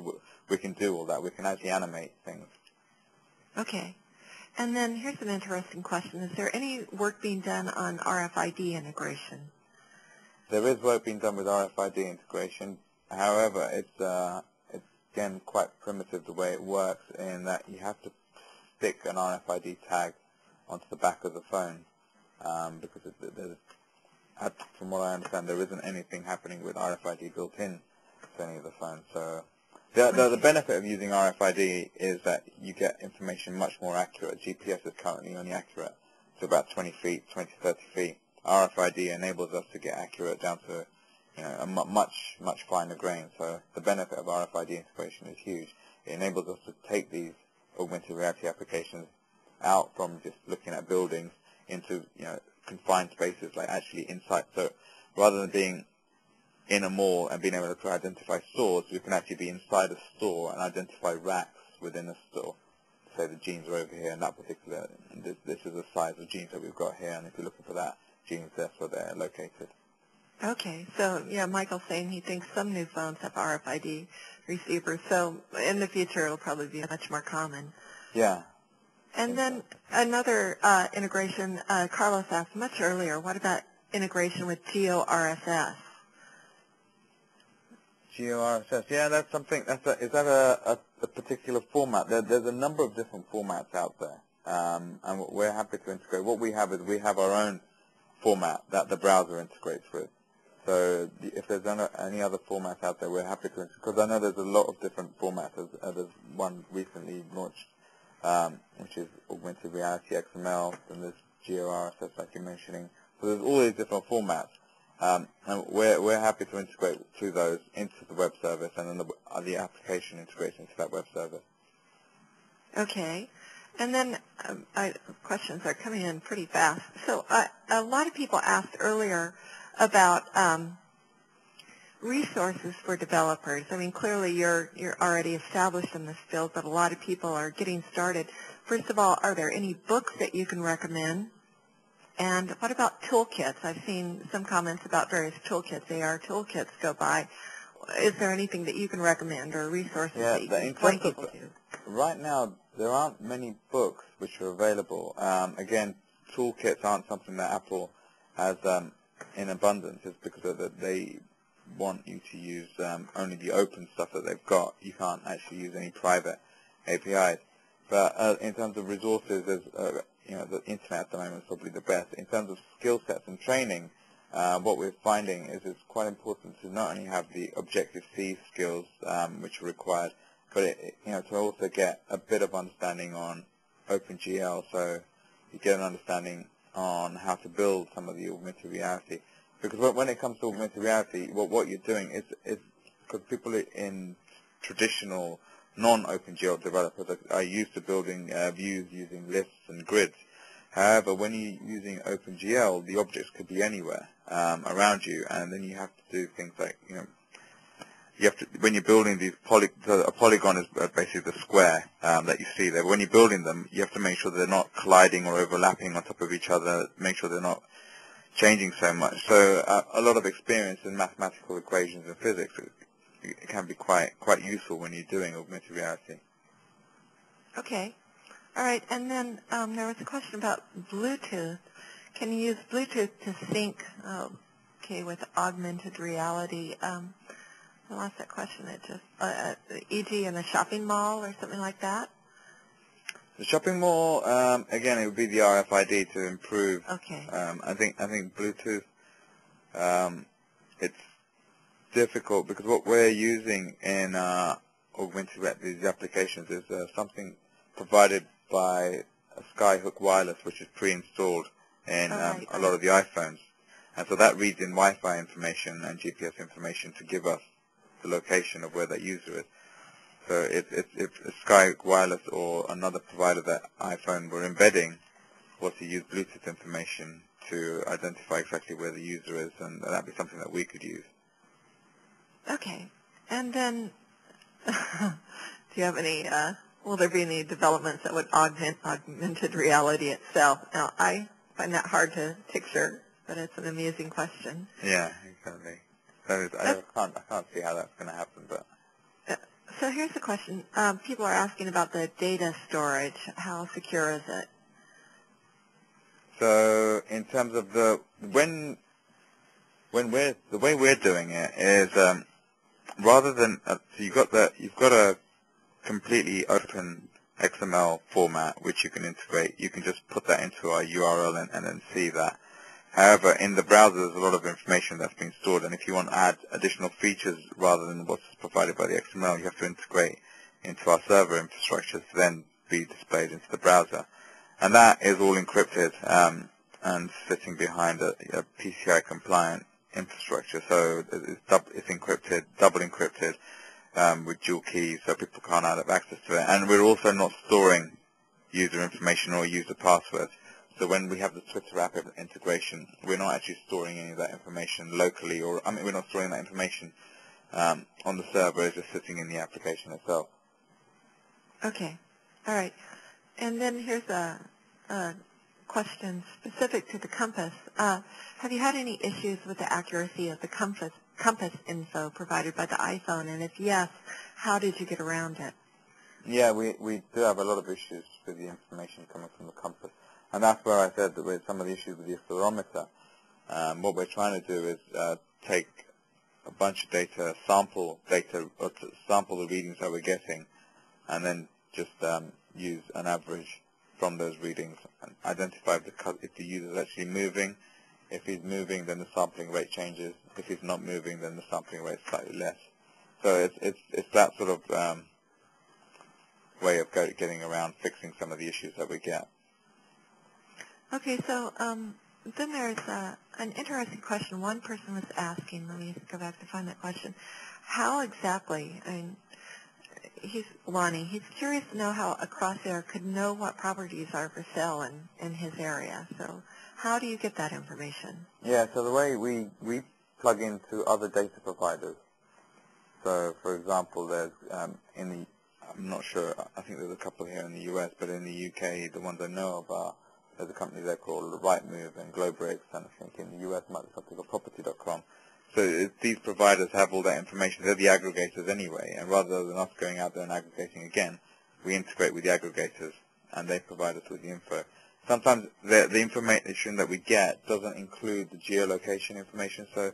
[SPEAKER 1] we can do all that. We can actually animate things.
[SPEAKER 2] Okay. And then here's an interesting question. Is there any work being done on RFID integration?
[SPEAKER 1] There is work being done with RFID integration. However, it's again quite primitive the way it works, in that you have to stick an RFID tag onto the back of the phone, because from what I understand, there isn't anything happening with RFID built in to any of the phones. So the benefit of using RFID is that you get information much more accurate. GPS is currently only accurate to about 20 feet, 20 to 30 feet. RFID enables us to get accurate down to a much finer grain. So the benefit of RFID integration is huge. It enables us to take these augmented reality applications out from just looking at buildings into confined spaces, like actually inside. So rather than being in a mall and being able to identify stores, we can actually be inside a store and identify racks within a store. Say the jeans are over here, and that particular, this is the size of jeans that we've got here, and if you're looking for that jeans, that's where they're located.
[SPEAKER 2] Okay, so yeah, Michael's saying he thinks some new phones have RFID receivers, so in the future it'll probably be much more common.
[SPEAKER 1] Yeah.
[SPEAKER 2] And then another integration, Carlos asked much earlier, what about integration with GeoRSS?
[SPEAKER 1] GeoRSS, yeah, that's something. Is that a particular format? There's a number of different formats out there, and we're happy to integrate. What we have is we have our own format that the browser integrates with. So if there's any other formats out there, we're happy to integrate, because I know there's a lot of different formats. There's one recently launched, which is Augmented Reality XML, and there's GeoRSS, like you're mentioning. So there's all these different formats. And we're happy to integrate to those into the web service, and then the application integrates into that web service.
[SPEAKER 2] Okay. And then questions are coming in pretty fast. So a lot of people asked earlier about resources for developers. I mean, clearly you're already established in this field, but a lot of people are getting started. First of all, are there any books that you can recommend? And what about toolkits? I've seen some comments about various toolkits, AR toolkits go by. Is there anything that you can recommend or resources that you can point people to?
[SPEAKER 1] Right now, there aren't many books which are available. Again, toolkits aren't something that Apple has in abundance. It's because they want you to use only the open stuff that they've got. You can't actually use any private APIs. But in terms of resources, there's the internet at the moment is probably the best. In terms of skill sets and training, what we're finding is it's quite important to not only have the Objective-C skills, which are required, but to also get a bit of understanding on OpenGL, so you get an understanding on how to build some of the augmented reality. Because when it comes to augmented reality, what you're doing is because people in traditional non-OpenGL developers are used to building views using lists and grids. However, when you're using OpenGL, the objects could be anywhere around you, and then you have to do things like, you have to, when you're building these a polygon is basically the square that you see there. When you're building them, you have to make sure they're not colliding or overlapping on top of each other, make sure they're not changing so much. So a lot of experience in mathematical equations and physics, it can be quite useful when you're doing augmented reality.
[SPEAKER 2] Okay. All right. And then there was a question about Bluetooth. Can you use Bluetooth to sync, with augmented reality? I lost that question. It just, e.g. in a shopping mall or something like that?
[SPEAKER 1] The shopping mall, again, it would be the RFID to improve.
[SPEAKER 2] Okay.
[SPEAKER 1] I think Bluetooth, it's difficult because what we're using in augmented reality, these applications, is something provided by a Skyhook Wireless, which is pre-installed in a lot of the iPhones. And so that reads in Wi-Fi information and GPS information to give us the location of where that user is. So if Skyhook Wireless or another provider that iPhone were embedding was to use Bluetooth information to identify exactly where the user is, and that'd be something that we could use.
[SPEAKER 2] Okay. And then, do you have any will there be any developments that would augment augmented reality itself? Now, I find that hard to picture, but it's an amusing question.
[SPEAKER 1] Yeah, exactly. So I can't see how that's going to happen, but.
[SPEAKER 2] So here's the question. People are asking about the data storage. How secure is it?
[SPEAKER 1] So in terms of the way we're doing it is rather than so you've got a completely open XML format which you can integrate. You can just put that into our URL and then see that. However, in the browser there's a lot of information that's being stored, and if you want to add additional features rather than what's provided by the XML, you have to integrate into our server infrastructure to then be displayed into the browser. And that is all encrypted and sitting behind a PCI compliant infrastructure. So it's encrypted, double encrypted with dual keys, so people can't have access to it. And we're also not storing user information or user passwords. So when we have the Twitter app integration, we're not actually storing any of that information locally, we're not storing that information on the server. It's just sitting in the application itself.
[SPEAKER 2] Okay. All right. And then here's a question specific to the compass. Have you had any issues with the accuracy of the compass info provided by the iPhone? And if yes, how did you get around it?
[SPEAKER 1] Yeah, we do have a lot of issues with the information coming from the compass. And that's where I said that with some of the issues with the accelerometer, what we're trying to do is take a bunch of data, sample the readings that we're getting, and then just use an average from those readings and identify if the user is actually moving. If he's moving, then the sampling rate changes. If he's not moving, then the sampling rate is slightly less. So it's that sort of way of getting around fixing some of the issues that we get.
[SPEAKER 2] Okay, so then there's an interesting question. One person was asking, let me go back to find that question, how exactly, he's curious to know how a Crosshair could know what properties are for sale in his area. So how do you get that information?
[SPEAKER 1] Yeah, so the way we plug into other data providers. So, for example, there's I'm not sure, I think there's a couple here in the US, but in the UK, the ones I know about, there's a company there called Rightmove and Glowbricks, and I think in the US it might be something called Property.com. So these providers have all that information. They're the aggregators anyway, and rather than us going out there and aggregating again, we integrate with the aggregators, and they provide us with the info. Sometimes the information that we get doesn't include the geolocation information, so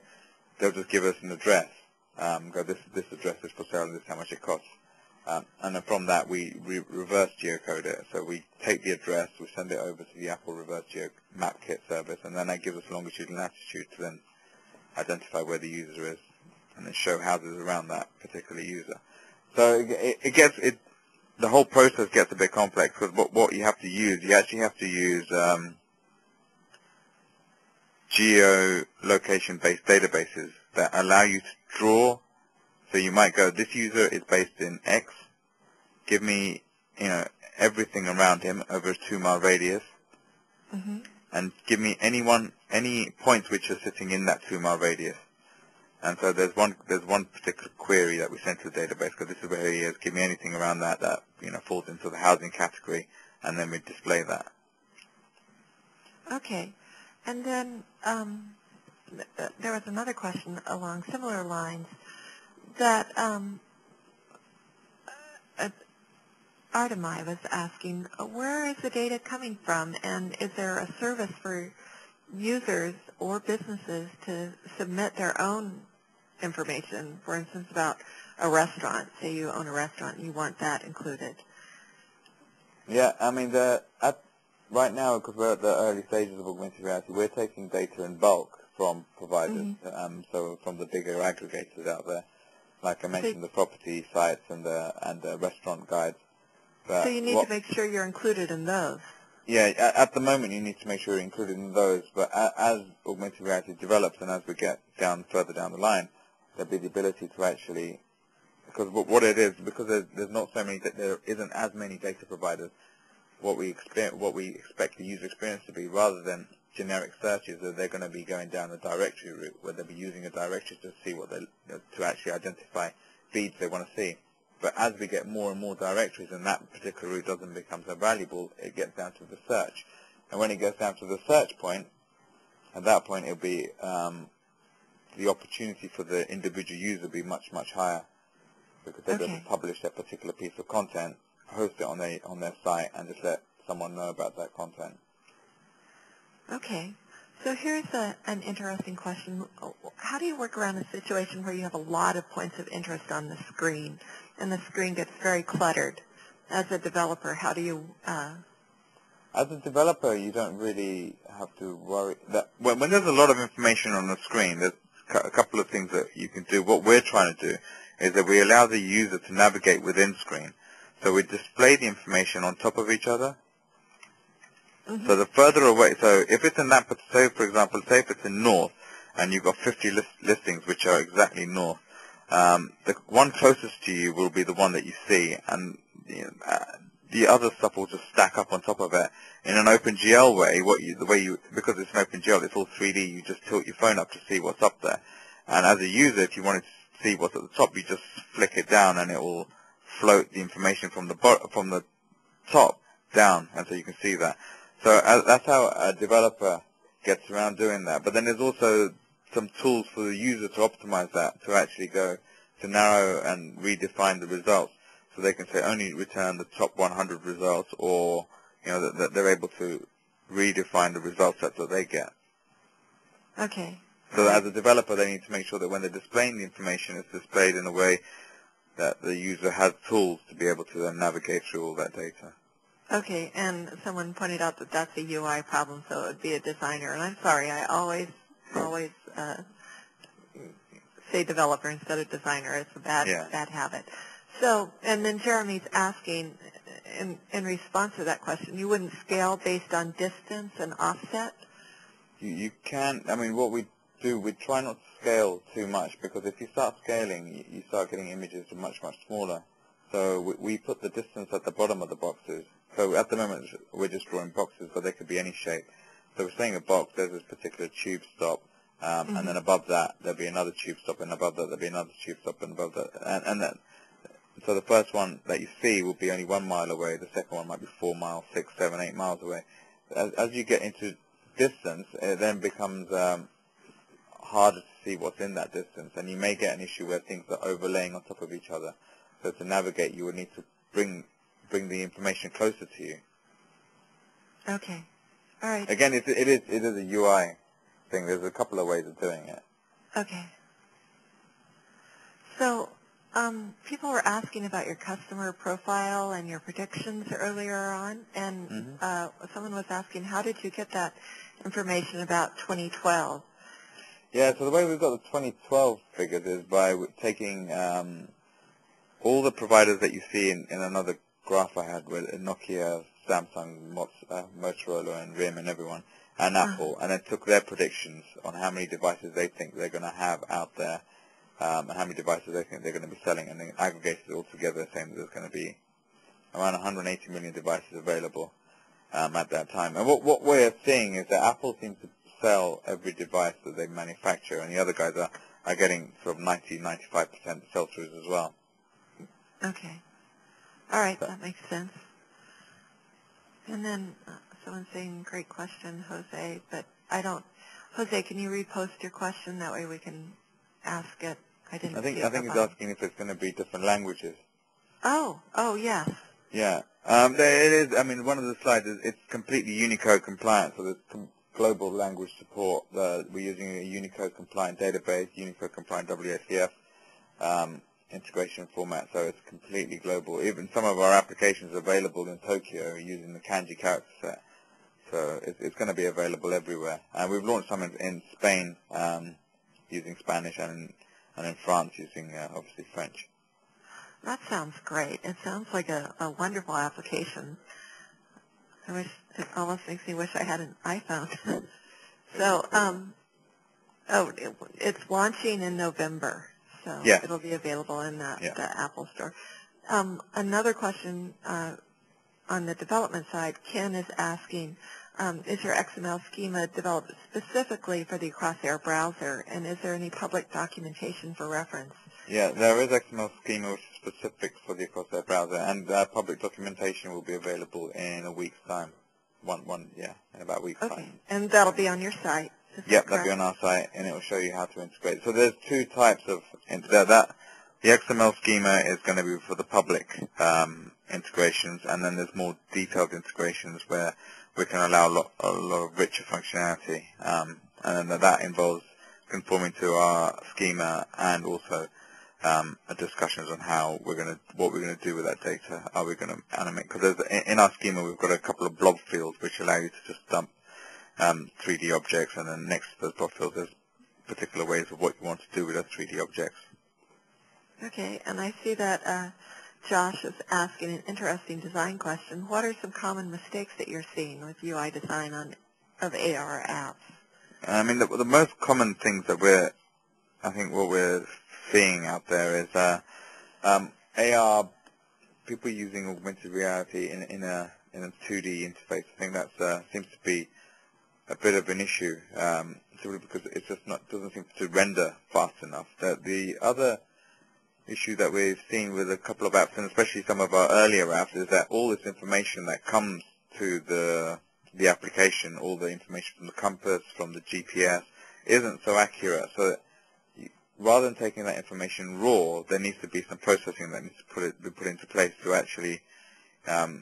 [SPEAKER 1] they'll just give us an address. Go, this address is for sale, and this is how much it costs. And then from that, we reverse geocode it. So we take the address, we send it over to the Apple Reverse Geo Map Kit service, and then that gives us longitude and latitude to then identify where the user is, and then show houses around that particular user. So the whole process gets a bit complex, because what you have to use, you actually have to use geolocation-based databases that allow you to draw. So you might go, this user is based in X, give me, everything around him over a 2-mile radius, and give me any points which are sitting in that 2-mile radius. And so there's one particular query that we send to the database, because this is where he is, give me anything around that falls into the housing category, and then we display that.
[SPEAKER 2] Okay. And then there was another question along similar lines that Artemai was asking, where is the data coming from, and is there a service for users or businesses to submit their own information, for instance, about a restaurant? Say you own a restaurant and you want that included.
[SPEAKER 1] Yeah, right now, because we're at the early stages of augmented reality, we're taking data in bulk from providers, so from the bigger aggregators out there. Like I mentioned, the property sites and the restaurant guides. But
[SPEAKER 2] so you need to make sure you're included in those.
[SPEAKER 1] Yeah, at the moment you need to make sure you're included in those, but as augmented reality develops and as we get further down the line, there'll be the ability to actually, because what it is, because there's not so many, there isn't as many data providers, what we expect the user experience to be, rather than generic searches, that they're going to be going down the directory route, where they'll be using a directory to see to actually identify feeds they want to see. But as we get more and more directories and that particular route doesn't become so valuable, it gets down to the search. And when it gets down to the search point, at that point it'll be the opportunity for the individual user will be much, much higher, because they'll be able to publish that particular piece of content, host it on their site, and just let someone know about that content.
[SPEAKER 2] Okay. So here's an interesting question. How do you work around a situation where you have a lot of points of interest on the screen, and the screen gets very cluttered? As a developer, how do you...
[SPEAKER 1] As a developer, you don't really have to worry. That when there's a lot of information on the screen, there's a couple of things that you can do. What we're trying to do is that we allow the user to navigate within screen. So we display the information on top of each other. Mm-hmm. So the further away, so if it's in that, say for example, say if it's in north, and you've got 50 listings which are exactly north, the one closest to you will be the one that you see, and the other stuff will just stack up on top of it. In an OpenGL way, because it's an OpenGL, it's all 3D, you just tilt your phone up to see what's up there. And as a user, if you wanted to see what's at the top, you just flick it down and it will float the information from the top down, and so you can see that. So that's how a developer gets around doing that. But then there's also some tools for the user to optimize that, to actually go to narrow and redefine the results. So they can say only return the top 100 results, or that they're able to redefine the result sets that they get.
[SPEAKER 2] Okay.
[SPEAKER 1] So as a developer, they need to make sure that when they're displaying the information, it's displayed in a way that the user has tools to be able to then navigate through all that data.
[SPEAKER 2] Okay, and someone pointed out that that's a UI problem, so it would be a designer. And I'm sorry, I always say developer instead of designer. It's a bad habit. So, and then Jeremy's asking, in response to that question, you wouldn't scale based on distance and offset?
[SPEAKER 1] You can. I mean, what we do, we try not to scale too much, because if you start scaling, you start getting images that are much, much smaller. So we put the distance at the bottom of the boxes. So at the moment, we're just drawing boxes, but they could be any shape. So we're saying a box, there's this particular tube stop, and then above that, there'll be another tube stop, and above that, there'll be another tube stop, and above that, and then, so the first one that you see will be only 1 mile away, the second one might be 4 miles, 6, 7, 8 miles away. As you get into distance, it then becomes harder to see what's in that distance, and you may get an issue where things are overlaying on top of each other. So to navigate, you would need to bring the information closer to you.
[SPEAKER 2] Okay. All right.
[SPEAKER 1] Again, it is a UI thing. There's a couple of ways of doing it.
[SPEAKER 2] Okay. So people were asking about your customer profile and your predictions earlier on, and someone was asking, how did you get that information about 2012?
[SPEAKER 1] Yeah, so the way we've got the 2012 figures is by taking all the providers that you see in another graph I had with Nokia, Samsung, Motorola, and RIM, and everyone, and Apple, and then took their predictions on how many devices they think they're going to have out there, and how many devices they think they're going to be selling, and then aggregated it all together, saying that there's going to be around 180 million devices available at that time. And what we're seeing is that Apple seems to sell every device that they manufacture, and the other guys are getting sort of 90-95% sell-throughs as well.
[SPEAKER 2] Okay. All right, that makes sense. And then someone's saying, great question, Jose, but I don't... Jose, can you repost your question? That way we can ask it. I think
[SPEAKER 1] he's asking if it's going to be different languages.
[SPEAKER 2] Oh, yes.
[SPEAKER 1] Yeah. There it is. I mean, one of the slides is it's completely Unicode compliant, so there's global language support. We're using a Unicode compliant database, Unicode compliant WSDF integration format, so it's completely global. Even some of our applications are available in Tokyo using the kanji character set. So it's going to be available everywhere. And we've launched some in Spain using Spanish, and in France using, obviously, French.
[SPEAKER 2] That sounds great. It sounds like a wonderful application. It almost makes me wish I had an iPhone. So, it's launching in November. So it'll be available in the Apple Store. Another question on the development side, Ken is asking, is your XML schema developed specifically for the Crosshair Browser, and is there any public documentation for reference?
[SPEAKER 1] Yeah, there is XML schema which is specific for the Crosshair Browser, and public documentation will be available in a week's time. In about a week's
[SPEAKER 2] Okay,
[SPEAKER 1] time.
[SPEAKER 2] and that'll be on your site.
[SPEAKER 1] Yep, that'll be on our site, and it will show you how to integrate. So there's two types of the XML schema is going to be for the public integrations, and then there's more detailed integrations where we can allow a lot of richer functionality, and then that involves conforming to our schema and also discussions on what we're going to do with that data. Are we going to animate? Because in our schema we've got a couple of blob fields which allow you to just dump 3D objects, and then next to those blob fields there's particular ways of what you want to do with those 3D objects.
[SPEAKER 2] Okay, and I see that Josh is asking an interesting design question. What are some common mistakes that you're seeing with UI design of AR apps?
[SPEAKER 1] I mean, the most common things that what we're seeing out there is AR, people using augmented reality in a 2D interface. I think that seems to be a bit of an issue, simply because it's just doesn't seem to render fast enough. The other issue that we've seen with a couple of apps, and especially some of our earlier apps, is that all this information that comes to the application, all the information from the compass, from the GPS, isn't so accurate. So rather than taking that information raw, there needs to be some processing that needs to be put into place to actually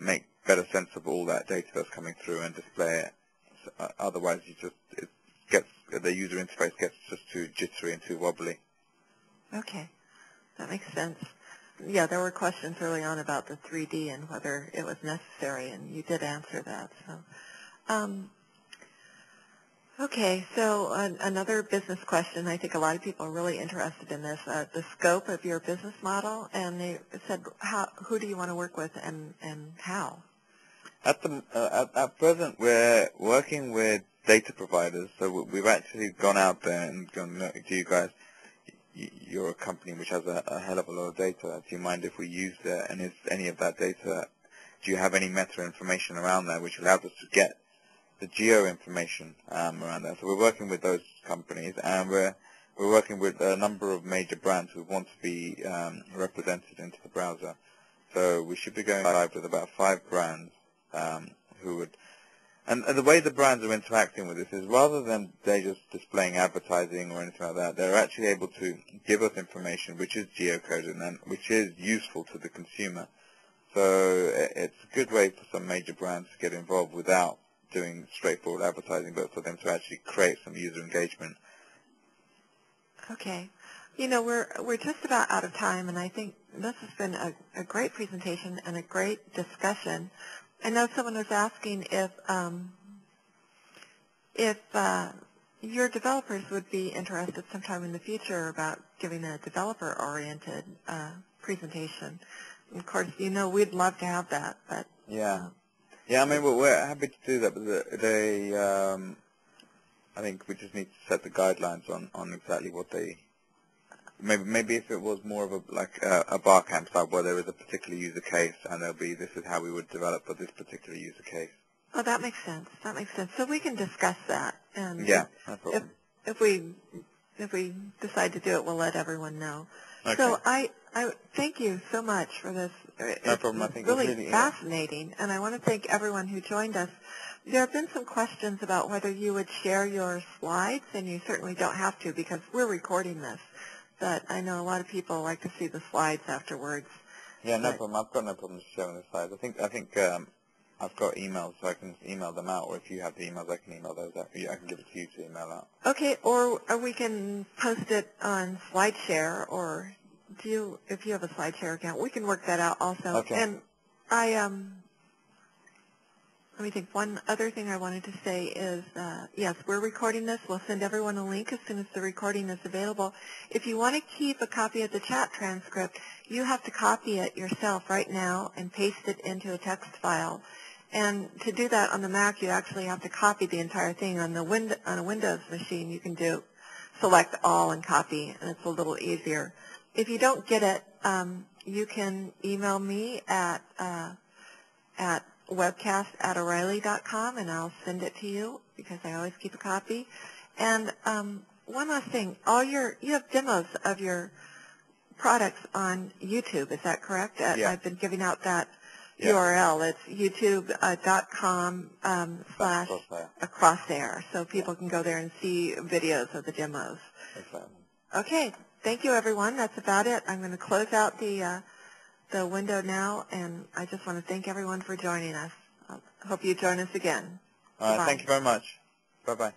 [SPEAKER 1] make better sense of all that data that's coming through and display it. Otherwise, the user interface gets just too jittery and too wobbly.
[SPEAKER 2] Okay, that makes sense. Yeah, there were questions early on about the 3D and whether it was necessary, and you did answer that. So, okay, so another business question. I think a lot of people are really interested in this, the scope of your business model, and they said, who do you want to work with and how? At
[SPEAKER 1] present, we're working with data providers, so we've actually gone out there and gone to you guys. You're a company which has a hell of a lot of data. Do you mind if we use that? And is any of that data, do you have any meta information around that which allows us to get the geo information around that? So we're working with those companies, and we're working with a number of major brands who want to be represented into the browser. So we should be going live with about 5 brands who would. And the way the brands are interacting with this is, rather than they just displaying advertising or anything like that, they're actually able to give us information which is geocoded and which is useful to the consumer. So it's a good way for some major brands to get involved without doing straightforward advertising, but for them to actually create some user engagement.
[SPEAKER 2] Okay. You know, we're just about out of time, and I think this has been a great presentation and a great discussion. I know someone was asking if your developers would be interested sometime in the future about giving a developer-oriented presentation. And of course, you know, we'd love to have that, but
[SPEAKER 1] yeah, I mean, we're happy to do that, but I think we just need to set the guidelines on exactly what they. Maybe if it was more of a bar camp site where there is a particular user case, and there'll be, this is how we would develop for this particular user case.
[SPEAKER 2] Oh, that makes sense. That makes sense. So we can discuss that, and
[SPEAKER 1] yeah, no problem.
[SPEAKER 2] If we decide to do it, we'll let everyone know.
[SPEAKER 1] Okay.
[SPEAKER 2] So I thank you so much for this.
[SPEAKER 1] No problem. I think
[SPEAKER 2] really
[SPEAKER 1] it's really
[SPEAKER 2] fascinating, and I want to thank everyone who joined us. There have been some questions about whether you would share your slides, and you certainly don't have to because we're recording this. But I know a lot of people like to see the slides afterwards.
[SPEAKER 1] Yeah, no problem. I've got no problem sharing the slides. I think I've got emails, so I can email them out. Or if you have the emails, I can email those out. I can give it to you to email out.
[SPEAKER 2] Okay, or we can post it on SlideShare, or if you have a SlideShare account, we can work that out also.
[SPEAKER 1] Okay.
[SPEAKER 2] And let me think. One other thing I wanted to say is, yes, we're recording this. We'll send everyone a link as soon as the recording is available. If you want to keep a copy of the chat transcript, you have to copy it yourself right now and paste it into a text file. And to do that on the Mac, you actually have to copy the entire thing. On a Windows machine, you can select all and copy, and it's a little easier. If you don't get it, you can email me at webcast@O'Reilly.com, and I'll send it to you because I always keep a copy. And one last thing, you have demos of your products on YouTube. Is that correct?
[SPEAKER 1] Yeah.
[SPEAKER 2] I've been giving out that
[SPEAKER 1] Yeah.
[SPEAKER 2] URL. It's youtube.com/acrossair, so people can go there and see videos of the demos.
[SPEAKER 1] Exactly.
[SPEAKER 2] Okay. Thank you, everyone. That's about it. I'm going to close out the window now, and I just want to thank everyone for joining us. I hope you join us again.
[SPEAKER 1] All right. Thank you very much. Bye-bye.